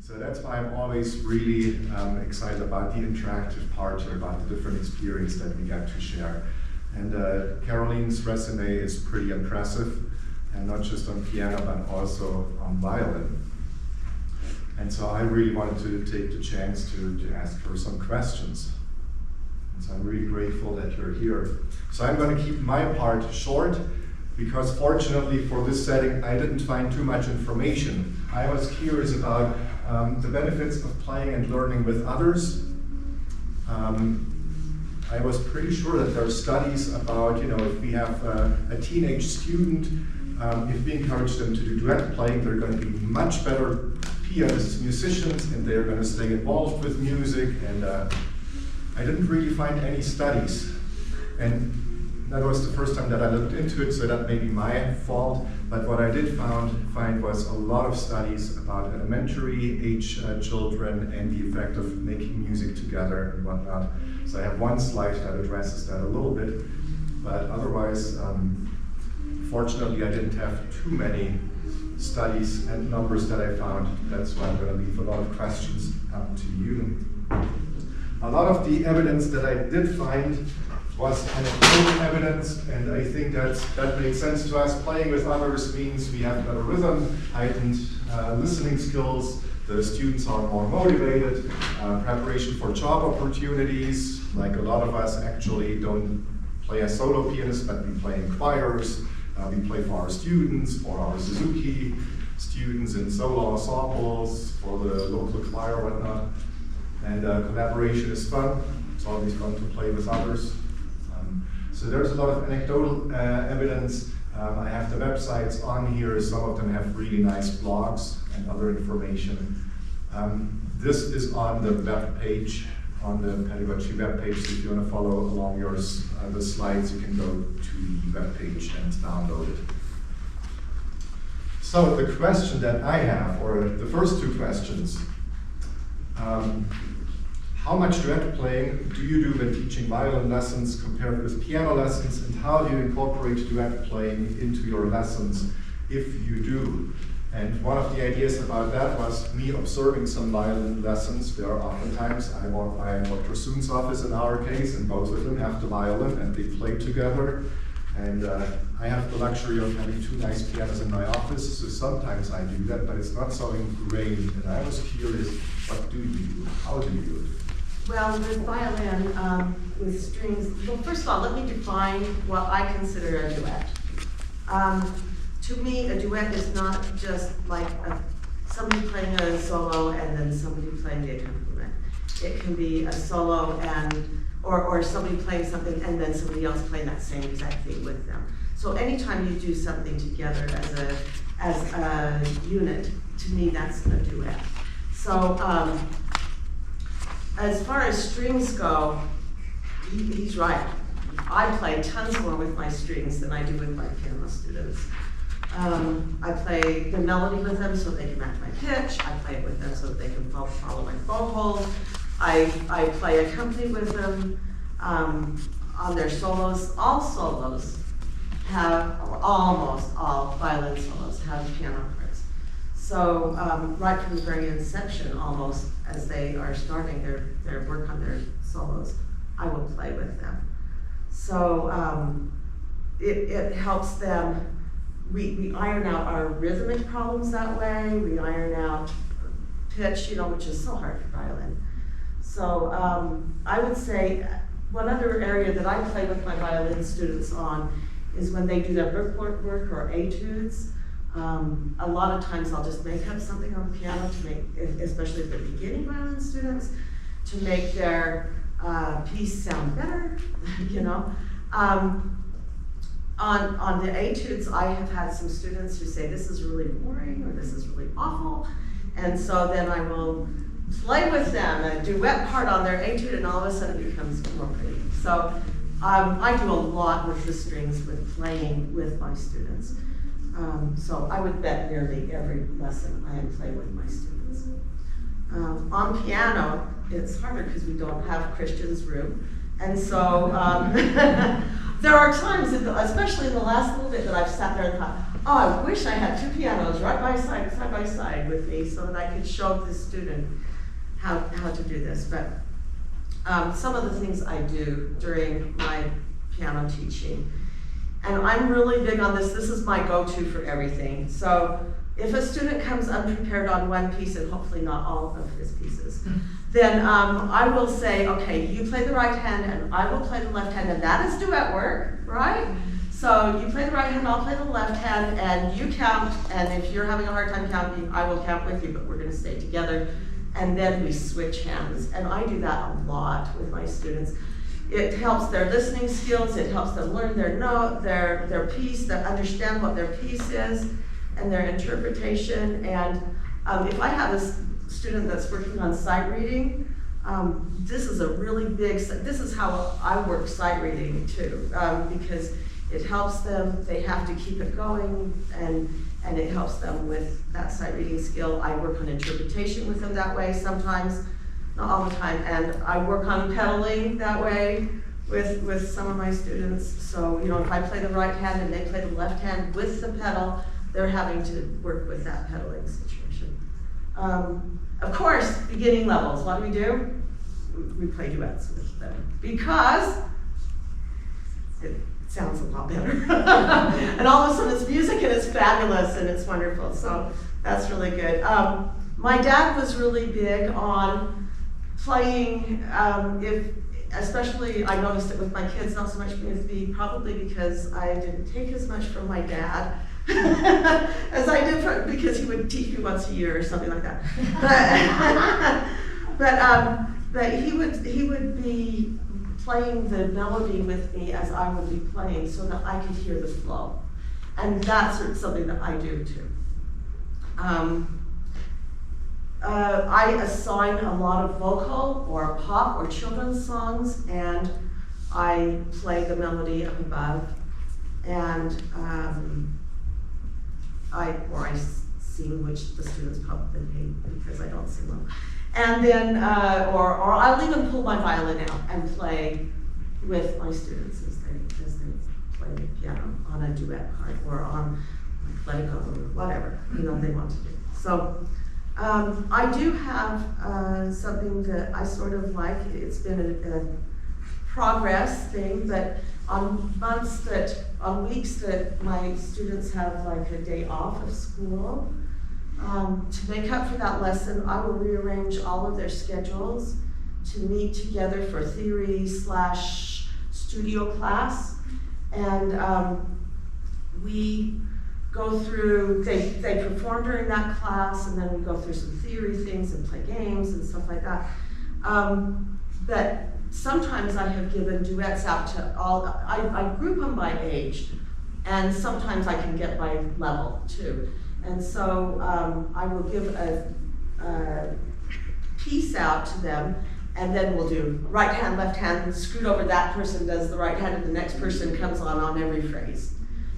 So that's why I'm always really excited about the interactive part and about the different experience that we get to share. And Caroleen's resume is pretty impressive, and not just on piano, but also on violin. And so I really wanted to take the chance to ask her some questions. And so I'm really grateful that you're here. So I'm going to keep my part short, because fortunately for this setting, I didn't find too much information. I was curious about the benefits of playing and learning with others. I was pretty sure that there are studies about, if we have a teenage student, if we encourage them to do duet playing, they're going to be much better pianists, musicians, and they're going to stay involved with music. And I didn't really find any studies. And that was the first time that I looked into it, so that may be my fault. But what I did find was a lot of studies about elementary age children and the effect of making music together and whatnot. So I have one slide that addresses that a little bit, but otherwise, fortunately, I didn't have too many studies and numbers that I found. That's why I'm going to leave a lot of questions up to you. A lot of the evidence that I did find was anecdotal evidence, and I think that makes sense to us. Playing with others means we have better rhythm, heightened listening skills, the students are more motivated, preparation for job opportunities, like a lot of us actually don't play as solo pianists, but we play in choirs, we play for our students, for our Suzuki students in solo ensembles, for the local choir, whatnot. And collaboration is fun, it's always fun to play with others. So there's a lot of anecdotal evidence. I have the websites on here. Some of them have really nice blogs and other information. This is on the web page, on the Pedagogy web page. So if you want to follow along the slides, you can go to the web page and download it. So the question that I have, or the first two questions, how much duet playing do you do when teaching violin lessons compared with piano lessons, and how do you incorporate duet playing into your lessons, if you do? And one of the ideas about that was me observing some violin lessons where oftentimes I'm in Dr. Soon's office in our case, and both of them have the violin and they play together. And I have the luxury of having two nice pianos in my office, so sometimes I do that, but it's not so ingrained. And I was curious, what do you do? How do you do it? Well, with violin, with strings, well, first of all, let me define what I consider a duet. To me, a duet is not just like somebody playing a solo and then somebody playing the accompaniment. It can be a solo or somebody playing something and then somebody else playing that same exact thing with them. So anytime you do something together as a unit, to me, that's a duet. So, as far as strings go, he's right. I play tons more with my strings than I do with my piano students. I play the melody with them so they can match my pitch. I play it with them so that they can follow my bow hold. I play accompaniment with them on their solos. All solos have, or almost all violin solos have piano parts. So right from the very inception, almost as they are starting their work on their solos, I will play with them. So it helps them. We iron out our rhythmic problems that way. We iron out pitch, which is so hard for violin. So I would say one other area that I play with my violin students on is when they do their report work or etudes. A lot of times I'll just make up something on the piano to make, especially if they're beginning violin students, to make their piece sound better, On the etudes, I have had some students who say this is really boring or this is really awful, and so then I will play with them a duet part on their etude, and all of a sudden it becomes more pretty. So I do a lot with the strings with playing with my students. So I would bet nearly every lesson I play with my students. On piano, it's harder because we don't have Christian's room, and so there are times, especially in the last little bit, that I've sat there and thought, Oh, I wish I had two pianos side by side with me so that I could show the student how to do this. But some of the things I do during my piano teaching, and I'm really big on this. This is my go-to for everything. So if a student comes unprepared on one piece, and hopefully not all of his pieces, then I will say, okay, you play the right hand and I will play the left hand, and that is duet work, right? So you play the right hand, I'll play the left hand, and you count, and if you're having a hard time counting, I will count with you, but we're gonna stay together. And then we switch hands, and I do that a lot with my students. It helps their listening skills, it helps them learn their note, their piece, to understand what their piece is, and their interpretation. And if I have a student that's working on sight reading, this is a really big, this is how I work sight reading too, because it helps them, they have to keep it going, and it helps them with that sight reading skill. I work on interpretation with them that way sometimes, not all the time, and I work on pedaling that way with some of my students. So, you know, if I play the right hand and they play the left hand with the pedal, they're having to work with that pedaling situation. Of course, beginning levels, what do? We play duets with them because it sounds a lot better. And all of a sudden it's music and it's fabulous and it's wonderful, so that's really good. My dad was really big on playing, especially I noticed it with my kids, not so much with me, probably because I didn't take as much from my dad as I did because he would teach me once a year or something like that. But he would be playing the melody with me as I would be playing so that I could hear the flow. And that's something that I do too. I assign a lot of vocal or pop or children's songs, and I play the melody up above, and I sing, which the students probably hate because I don't sing well. And then, or I'll even pull my violin out and play with my students as they play the piano on a duet part or on Atletico or whatever, you know, they want to do. So I do have something that I sort of like. It's been a progress thing, but on weeks that my students have like a day off of school, to make up for that lesson, I will rearrange all of their schedules to meet together for theory/studio class. And we go through, they perform during that class, and then we go through some theory things and play games and stuff like that. But sometimes I have given duets out to all, I group them by age, and sometimes I can get by level too. And so I will give a piece out to them, and then we'll do right hand, left hand, scoot over, that person does the right hand, and the next person comes on every phrase,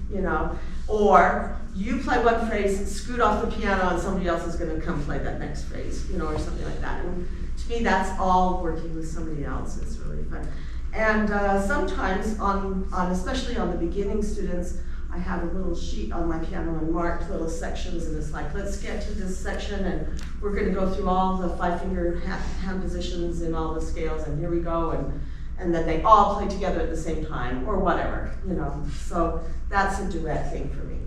you know. Or you play one phrase, scoot off the piano, and somebody else is gonna come play that next phrase, you know, or something like that. And to me, that's all working with somebody else. It's really fun. And sometimes especially on the beginning students, I have a little sheet on my piano and marked little sections, and it's like, let's get to this section, and we're gonna go through all the 5-finger hand positions in all the scales, and here we go, and then they all play together at the same time, or whatever, you know. So that's a duet thing for me.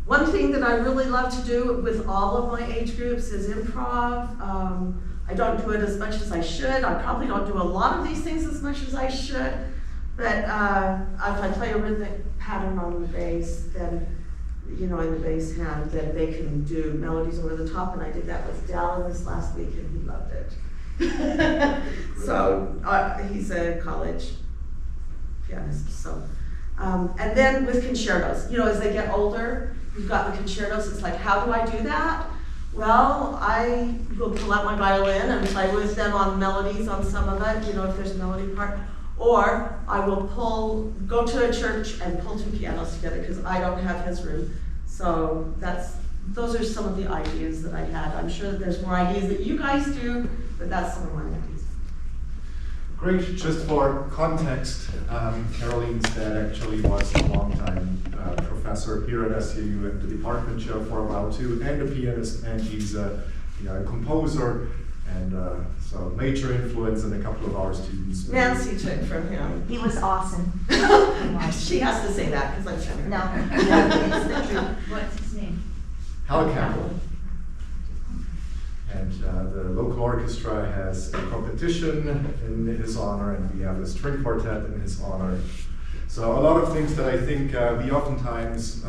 One thing that I really love to do with all of my age groups is improv. I don't do it as much as I should. I probably don't do a lot of these things as much as I should. But if I play a rhythmic pattern on the bass, then, you know, in the bass hand, then they can do melodies over the top. And I did that with Dallin this last week, and he loved it. So he's a college pianist. So, and then with concertos, you know, as they get older, we've got the concertos. It's like, how do I do that? Well, I will pull out my violin and play with them on melodies on some of it, you know, if there's a melody part. Or I will go to a church and pull two pianos together because I don't have his room. So those are some of the ideas that I had. I'm sure that there's more ideas that you guys do, but that's some of my ideas. Great. Just for context, Caroleen's dad actually was a longtime professor here at SUU and the department chair for a while too, and a pianist, and he's a composer, and so major influence in a couple of our students. Nancy took from him. He was awesome. She has to say that because I'm sure. No, it's the truth. What's his name? Hal Campbell. And the local orchestra has a competition in his honor, and we have a string quartet in his honor. So a lot of things that I think we oftentimes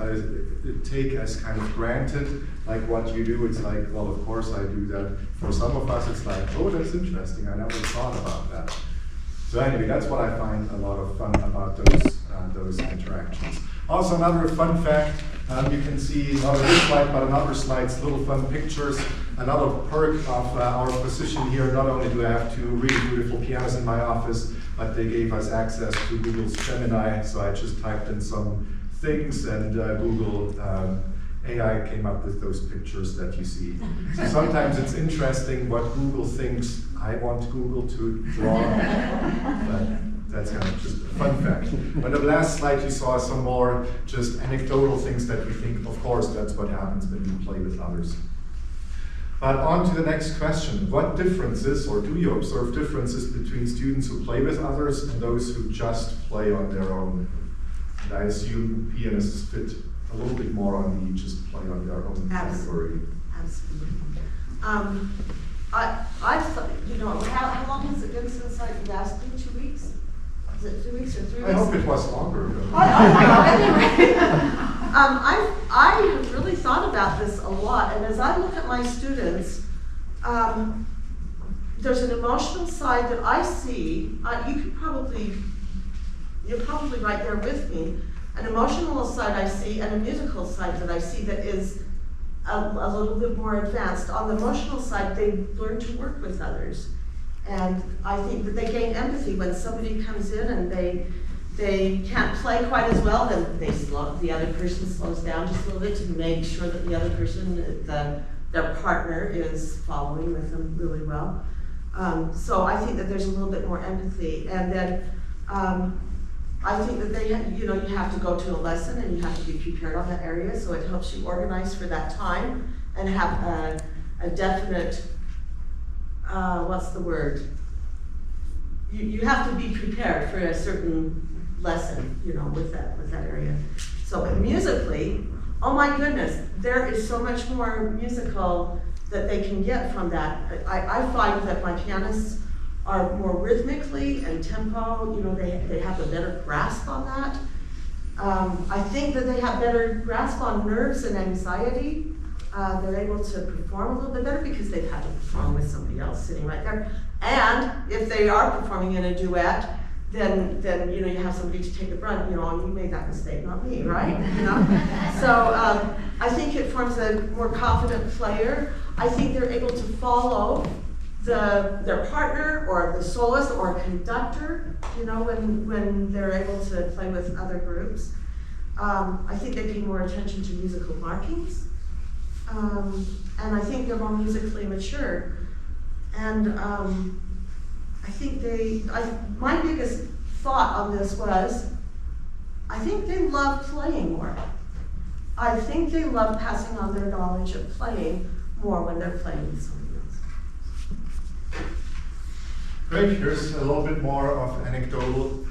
take as kind of granted, like what you do, it's like, well, of course I do that. For some of us, it's like, oh, that's interesting, I never thought about that. So anyway, that's what I find a lot of fun about those interactions. Also, another fun fact, you can see not on this slide, but on other slides, little fun pictures. Another perk of our position here, not only do I have two really beautiful pianos in my office, but they gave us access to Google's Gemini, so I just typed in some things, and Google AI came up with those pictures that you see. So sometimes it's interesting what Google thinks I want Google to draw, but that's kind of just a fun fact. On the last slide you saw some more just anecdotal things that we think, of course, that's what happens when you play with others. But on to the next question. What differences, or do you observe differences between students who play with others and those who just play on their own? And I assume pianists fit a little bit more on the just play on their own category. Absolutely. I thought, how long has it been since you asked me? 2 weeks? Is it 2 weeks or 3 weeks? I hope it was longer ago. Anyway, I really thought about this a lot, and as I look at my students, there's an emotional side that I see. You're probably right there with me. An emotional side I see, and a musical side that I see that is a little bit more advanced. On the emotional side, they learn to work with others. And I think that they gain empathy when somebody comes in and they can't play quite as well, then the other person slows down just a little bit to make sure that the other person, their partner, is following with them really well. So I think that there's a little bit more empathy. And then I think that you have to go to a lesson and you have to be prepared on that area, so it helps you organize for that time and have a definite, what's the word? You have to be prepared for a certain lesson, with that area. So musically, oh my goodness, there is so much more musical that they can get from that. I find that my pianists are more rhythmically and tempo, they have a better grasp on that. I think that they have better grasp on nerves and anxiety. They're able to perform a little bit better because they've had to perform with somebody else sitting right there. And if they are performing in a duet, then you have somebody to take the brunt. You made that mistake, not me, right? So I think it forms a more confident player. I think they're able to follow their partner or the soloist or a conductor, when they're able to play with other groups. I think they pay more attention to musical markings. And I think they're more musically mature. And I think my biggest thought on this was, I think they love playing more. I think they love passing on their knowledge of playing more when they're playing with somebody else. Great, here's a little bit more of anecdotal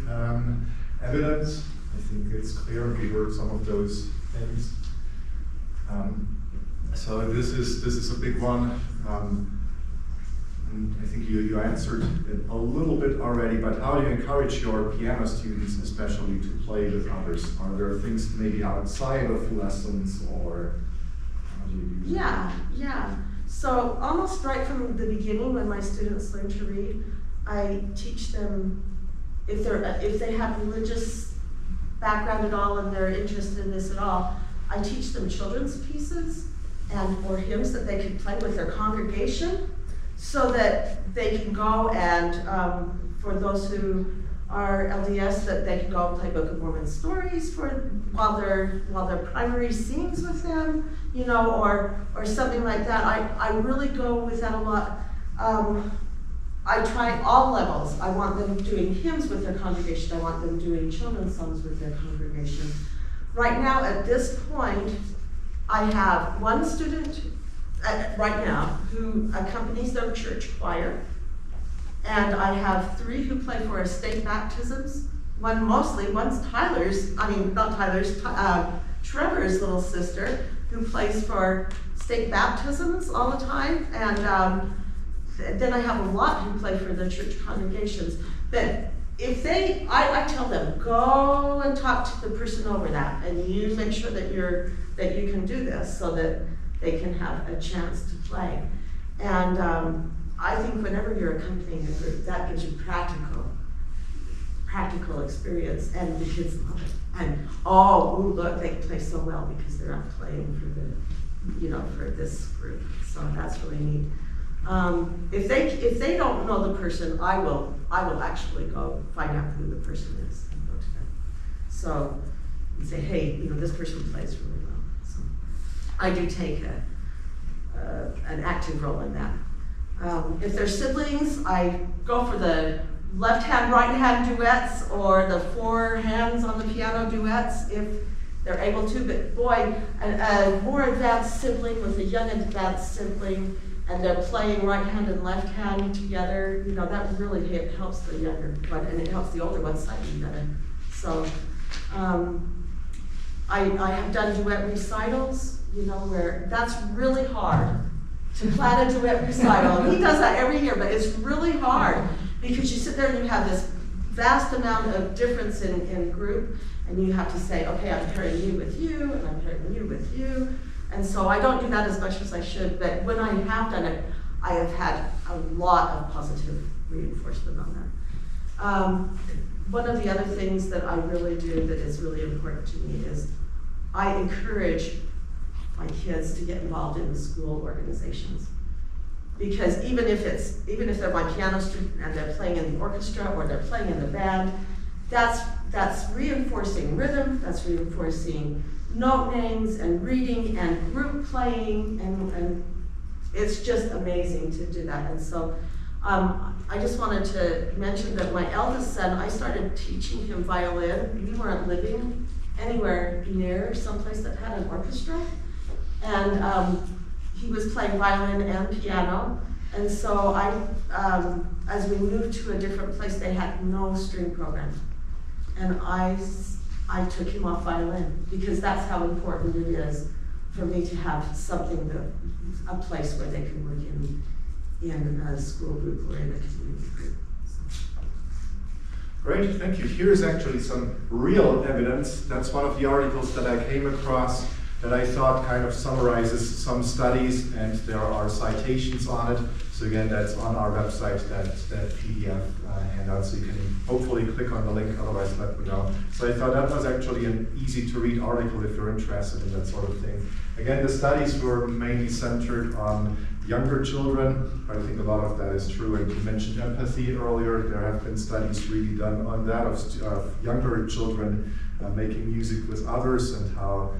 evidence. I think it's clear we heard some of those things. So this is a big one. And I think you answered it a little bit already, but how do you encourage your piano students especially to play with others? Are there things maybe outside of lessons, or how do you do that? Yeah. So almost right from the beginning, when my students learn to read, I teach them, if they have religious background at all and they're interested in this at all, I teach them children's pieces or hymns that they can play with their congregation, so that they can go and, for those who are LDS, that they can go and play Book of Mormon stories while their primary sings with them, or something like that. I really go with that a lot. I try all levels. I want them doing hymns with their congregation. I want them doing children's songs with their congregation. Right now, at this point, I have one student right now who accompanies their church choir, and I have 3 who play for state baptisms. One's Trevor's little sister, who plays for state baptisms all the time, and then I have a lot who play for the church congregations. But if I tell them, go and talk to the person over that, and you make sure that you can do this so that they can have a chance to play. And I think whenever you're accompanying a group, that gives you practical experience, and the kids love it. And look, they play so well because they're not playing for this group. So that's really neat. If they don't know the person, I will actually go find out who the person is and go to them. So and say, hey, this person plays really well. So I do take an active role in that. If they're siblings, I go for the left hand, right hand duets, or the 4 hands on the piano duets if they're able to. But boy, a more advanced sibling with a young advanced sibling, and they're playing right hand and left hand together, that really helps the younger one, and it helps the older one slightly better. So I have done duet recitals, where that's really hard to plan a duet recital. He does that every year, but it's really hard because you sit there and you have this vast amount of difference in group, and you have to say, okay, I'm pairing you with you, and I'm pairing you with you. And so I don't do that as much as I should, but when I have done it, I have had a lot of positive reinforcement on that. One of the other things that I really do that is really important to me is I encourage my kids to get involved in the school organizations. Because even if they're my piano student and they're playing in the orchestra or they're playing in the band, that's reinforcing rhythm, that's reinforcing note names and reading and group playing, and it's just amazing to do that. And so I just wanted to mention that my eldest son, I started teaching him violin. We weren't living anywhere near someplace that had an orchestra, and he was playing violin and piano. And so as we moved to a different place, they had no string program, and I took him off violin because that's how important it is for me to have something, a place where they can work in a school group or in a community group. Great, thank you. Here's actually some real evidence. That's one of the articles that I came across that I thought kind of summarizes some studies, and there are citations on it. So again, that's on our website, that PDF handout, so you can hopefully click on the link, otherwise let me know. So I thought that was actually an easy to read article if you're interested in that sort of thing. Again, the studies were mainly centered on younger children, but I think a lot of that is true. And you mentioned empathy earlier. There have been studies really done on that of younger children making music with others and how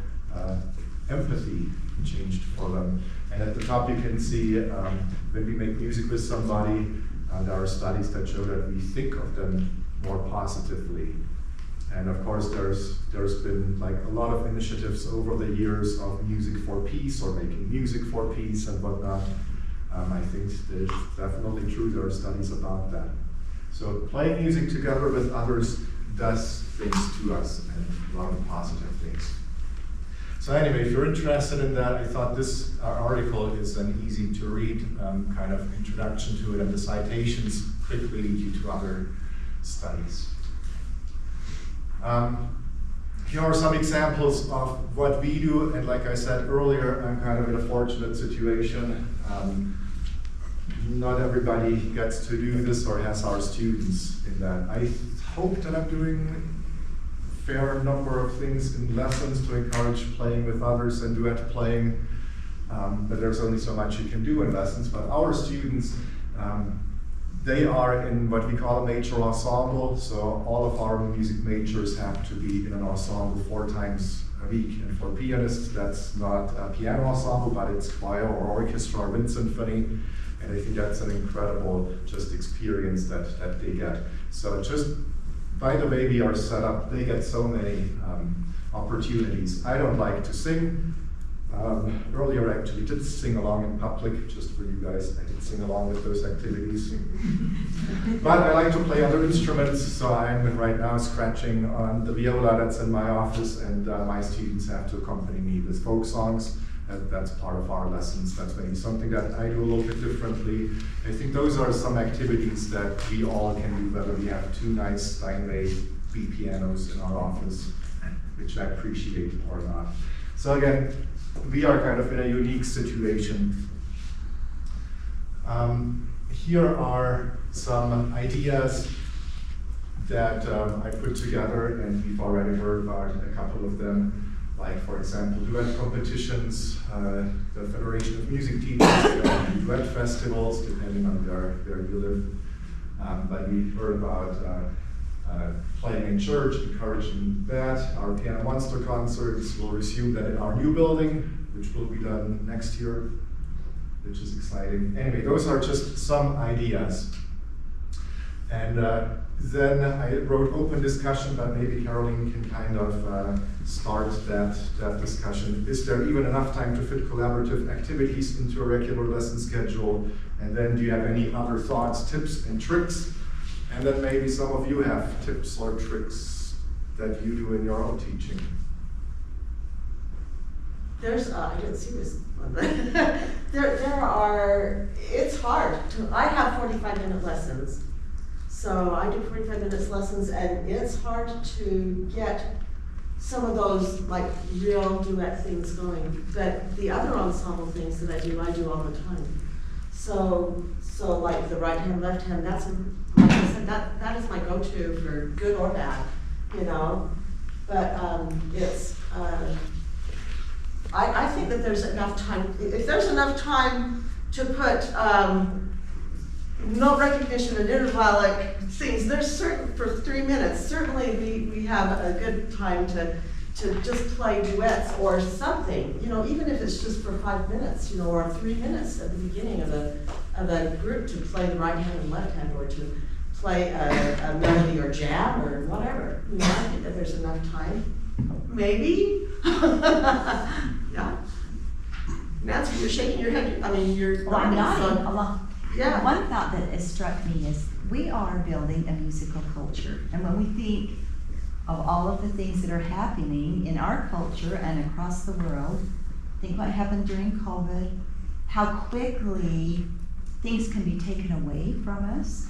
empathy changed for them. And at the top you can see when we make music with somebody, there are studies that show that we think of them more positively. And of course there's been like a lot of initiatives over the years of music for peace or making music for peace and whatnot. I think it's definitely true, there are studies about that. So playing music together with others does things to us, and a lot of positive things. So anyway, if you're interested in that, I thought this article is an easy to read kind of introduction to it, and the citations quickly lead you to other studies. Here are some examples of what we do, and like I said earlier, I'm kind of in a fortunate situation. Not everybody gets to do this or has our students in that. I hope that I'm doing a fair number of things in lessons to encourage playing with others and duet playing, but there's only so much you can do in lessons. But our students, they are in what we call a major ensemble, so all of our music majors have to be in an ensemble 4 times a week. And for pianists, that's not a piano ensemble, but it's choir or orchestra or wind symphony. And I think that's an incredible just experience that they get. So just by the way we are set up, they get so many opportunities. I don't like to sing. Earlier I actually did sing along in public, just for you guys. I did sing along with those activities. But I like to play other instruments, so I'm right now scratching on the viola that's in my office, and my students have to accompany me with folk songs. That's part of our lessons. That's maybe something that I do a little bit differently. I think those are some activities that we all can do, whether we have two nice Steinway B pianos in our office, which I appreciate or not. So again, we are kind of in a unique situation. Here are some ideas that I put together, and we've already heard about a couple of them. Like, for example, duet competitions. The Federation of Music Teachers, they all do duet festivals, depending on where you live. But we heard about playing in church, encouraging that. Our Piano Monster concerts will resume that in our new building, which will be done next year, which is exciting. Anyway, those are just some ideas. And then I wrote open discussion, but maybe Caroleen can kind of start that discussion. Is there even enough time to fit collaborative activities into a regular lesson schedule? And then do you have any other thoughts, tips, and tricks? And then maybe some of you have tips or tricks that you do in your own teaching. There's, I didn't see this one, but there are, it's hard. I have 45-minute lessons. So I do 45 minutes lessons, and it's hard to get some of those like real duet things going. But the other ensemble things that I do all the time. So like the right hand, left hand, that's, like I said, that is my go-to for good or bad, you know. But it's, I think that there's enough time, if there's enough time to put note recognition and intervallic things, there's certain, for 3 minutes, certainly we have a good time to just play duets or something, you know, even if it's just for 5 minutes, you know, or 3 minutes at the beginning of a group to play the right hand and left hand, or to play a melody or jam or whatever. You know, I think that there's enough time. Maybe? Yeah. Nancy, you're shaking your head. I mean, you're Well, I'm nodding so, along. yeah. One thought that has struck me is we are building a musical culture. And when we think of all of the things that are happening in our culture and across the world, think what happened during COVID, how quickly things can be taken away from us.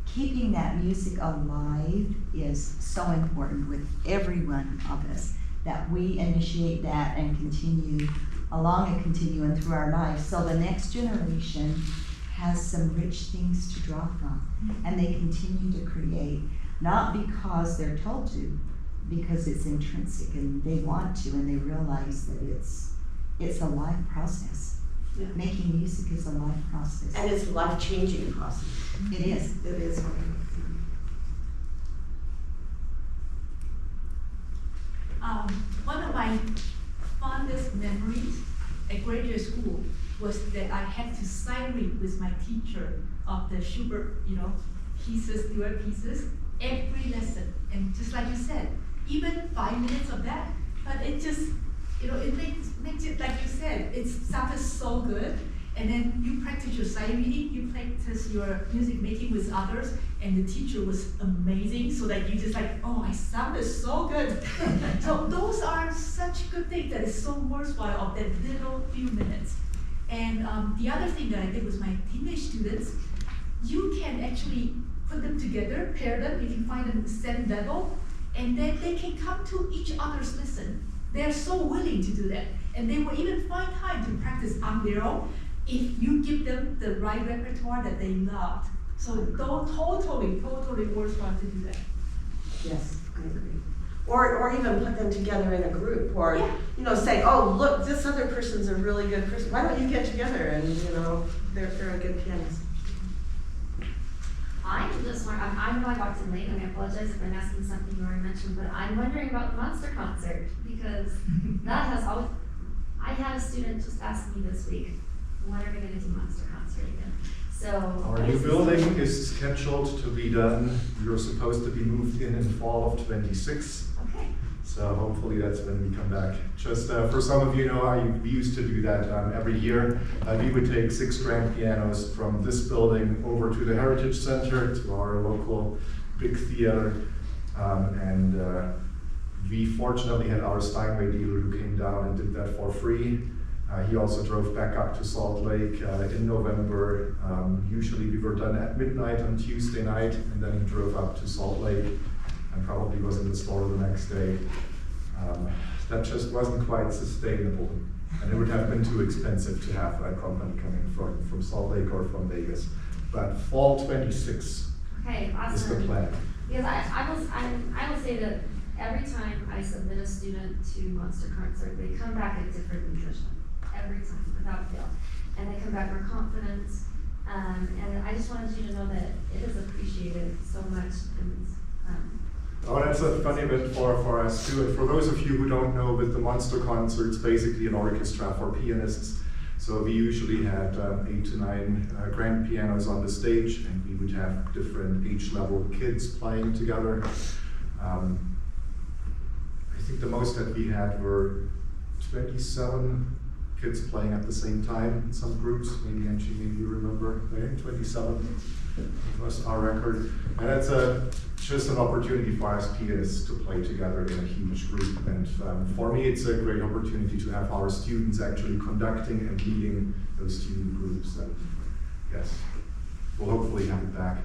Keeping that music alive is so important with every one of us, that we initiate that and continue along a continuum through our lives, so the next generation has some rich things to draw from, and they continue to create, not because they're told to, because it's intrinsic and they want to, and they realize that it's a life process. Yeah. Making music is a life process. And it's a life-changing process. It is. It is. One of my fondest memories at graduate school was that I had to sign read with my teacher of the Schubert, you know, pieces, duet pieces, every lesson. And just like you said, even 5 minutes of that, but it just, you know, it makes it, like you said, it sounded so good. And then you practice your sight reading, you practice your music making with others, and the teacher was amazing, so that you just like, oh, I sounded so good. So those are such good things that is so worthwhile of that little few minutes. And the other thing that I did with my teenage students, you can actually put them together, pair them, if you find them the same level, and then they can come to each other's lesson. They are so willing to do that, and they will even find time to practice on their own if you give them the right repertoire that they loved. So totally worthwhile to do that. Yes, I agree. Or even put them together in a group, or Yeah. you know, say, oh, look, this other person's a really good person. Why don't you get together and, you know, they're a good pianist. I'm just wondering, I know I walked in late and I apologize if I'm asking something you already mentioned, but I'm wondering about the Monster concert because that has always, I had a student just ask me this week, when are we gonna do Monster concert again? So. Our new building is scheduled to be done. We're supposed to be moved in fall of '26. Okay. So hopefully that's when we come back. Just for some of you know, we used to do that every year. We would take 6 grand pianos from this building over to the Heritage Center, to our local big theater. We fortunately had our Steinway dealer who came down and did that for free. He also drove back up to Salt Lake in November. Usually we were done at midnight on Tuesday night, and then he drove up to Salt Lake and probably was in the store the next day. That just wasn't quite sustainable, and it would have been too expensive to have a company coming from Salt Lake or from Vegas. But fall '26 Okay, awesome. is the plan. Because I will say that every time I submit a student to Monster Concert, they come back a different musician, every time, without fail. And they come back more confident, and I just wanted you to know that it is appreciated so much. And, Oh, that's a funny bit for us too. And for those of you who don't know, with the Monster Concert, it's basically an orchestra for pianists. So we usually had 8 to 9 grand pianos on the stage, and we would have different age level kids playing together. I think the most that we had were 27 kids playing at the same time in some groups. Maybe Angie, maybe you remember, I think 27 was our record. And that's just an opportunity for us pianists to play together in a huge group. And for me, it's a great opportunity to have our students actually conducting and leading those student groups. And yes, we'll hopefully have it back.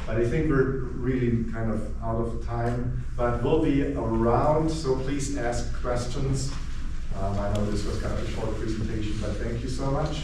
But I think we're really kind of out of time, but we'll be around, so please ask questions. I know this was kind of a short presentation, but thank you so much.